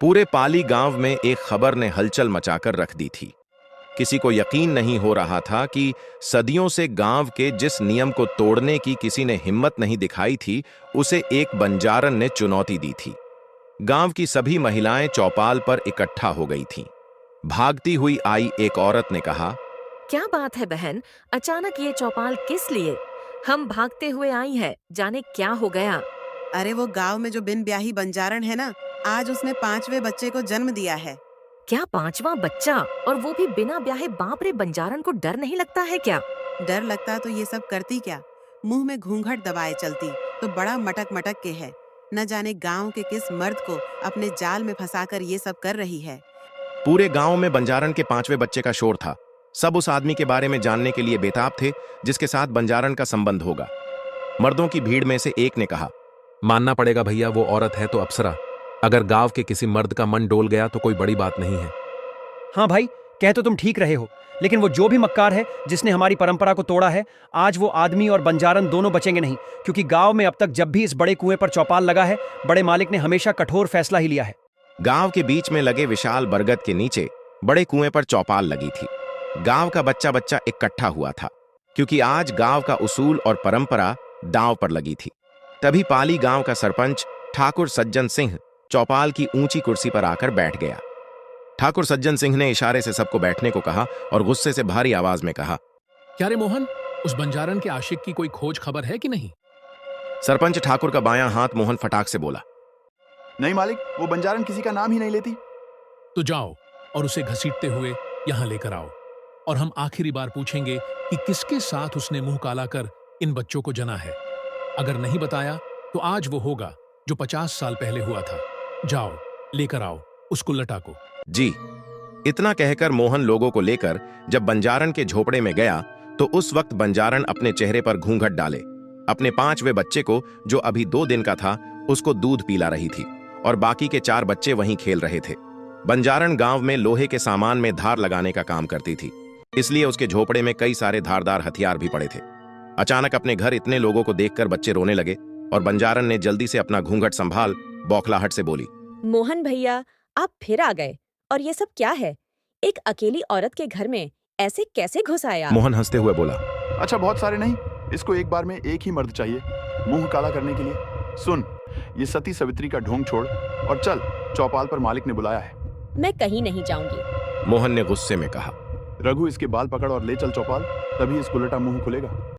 पूरे पाली गांव में एक खबर ने हलचल मचाकर रख दी थी। किसी को यकीन नहीं हो रहा था कि सदियों से गांव के जिस नियम को तोड़ने की किसी ने हिम्मत नहीं दिखाई थी, उसे एक बंजारन ने चुनौती दी थी। गांव की सभी महिलाएं चौपाल पर इकट्ठा हो गई थीं। भागती हुई आई एक औरत ने कहा, क्या बात है बहन, अचानक ये चौपाल किस लिए? हम भागते हुए आई है, जाने क्या हो गया। अरे वो गांव में जो बिन ब्याही बंजारण है ना, आज उसने 5वें बच्चे को जन्म दिया है। क्या 5वां बच्चा, और वो भी बिना ब्याहे? बाप रे, बंजारन को डर नहीं लगता है क्या? डर लगता तो ये सब करती क्या, मुंह में घूंघट दबाए चलती तो बड़ा मटक मटक के है। न जाने गांव के किस मर्द को अपने जाल में फंसाकर ये सब कर रही है। पूरे गांव में बंजारन के 5वें बच्चे का शोर था। सब उस आदमी के बारे में जानने के लिए बेताब थे जिसके साथ बंजारन का संबंध होगा। मर्दों की भीड़ में से एक ने कहा, मानना पड़ेगा भैया, वो औरत है तो अप्सरा। अगर गांव के किसी मर्द का मन डोल गया तो कोई बड़ी बात नहीं है। हाँ भाई, कह तो तुम ठीक रहे हो, लेकिन वो जो भी मक्कार है जिसने हमारी परंपरा को तोड़ा है, आज वो आदमी और बंजारन दोनों बचेंगे नहीं। क्योंकि गांव में अब तक जब भी इस बड़े कुएं पर चौपाल लगा है, बड़े मालिक ने हमेशा कठोर फैसला ही लिया है। गांव के बीच में लगे विशाल बरगद के नीचे बड़े कुएं पर चौपाल लगी थी। गांव का बच्चा बच्चा इकट्ठा हुआ था, क्योंकि आज गांव का उसूल और परंपरा दांव पर लगी थी। तभी पाली गांव का सरपंच ठाकुर सज्जन सिंह चौपाल की ऊंची कुर्सी पर आकर बैठ गया। ठाकुर सज्जन सिंह ने इशारे से सबको बैठने को कहा और गुस्से से भारी आवाज में कहा, क्या रे मोहन, उस बंजारन के आशिक की कोई खोज खबर है कि नहीं? सरपंच ठाकुर का बायां हाथ मोहन फटाक से बोला, नहीं मालिक, वो बंजारन किसी का नाम ही नहीं लेती। तो जाओ और उसे घसीटते हुए यहां लेकर आओ, और हम आखिरी बार पूछेंगे कि किसके साथ उसने मुंह काला कर इन बच्चों को जना है। अगर नहीं बताया तो आज वो होगा जो 50 साल पहले हुआ था। जाओ, लेकर आओ उस कुल्लटा को। जी। इतना कहकर मोहन लोगों को लेकर जब बंजारन के झोपड़े में गया तो उस वक्त बंजारन अपने चेहरे पर घूंघट डाले अपने 5वें बच्चे को, जो अभी 2 दिन का था, उसको दूध पिला रही थी और बाकी के 4 बच्चे वहीं खेल रहे थे। बंजारन गांव में लोहे के सामान में धार लगाने का काम करती थी, इसलिए उसके झोपड़े में कई सारे धारदार हथियार भी पड़े थे। अचानक अपने घर इतने लोगों को देखकर बच्चे रोने लगे और बंजारन ने जल्दी से अपना घूंघट संभाल बौखलाहट से बोली, मोहन भैया, आप फिर आ गए, और ये सब क्या है? एक अकेली औरत के घर में ऐसे कैसे घुस आए आप? मोहन हंसते हुए बोला, अच्छा, बहुत सारे नहीं, इसको एक बार में एक ही मर्द चाहिए मुंह काला करने के लिए। सुन, ये सती सवित्री का ढोंग छोड़ और चल, चौपाल पर मालिक ने बुलाया है। मैं कहीं नहीं जाऊंगी। मोहन ने गुस्से में कहा। रघु, इसके बाल पकड़ और ले चल चौपाल, तभी इस कुल्लटा मुंह खुलेगा।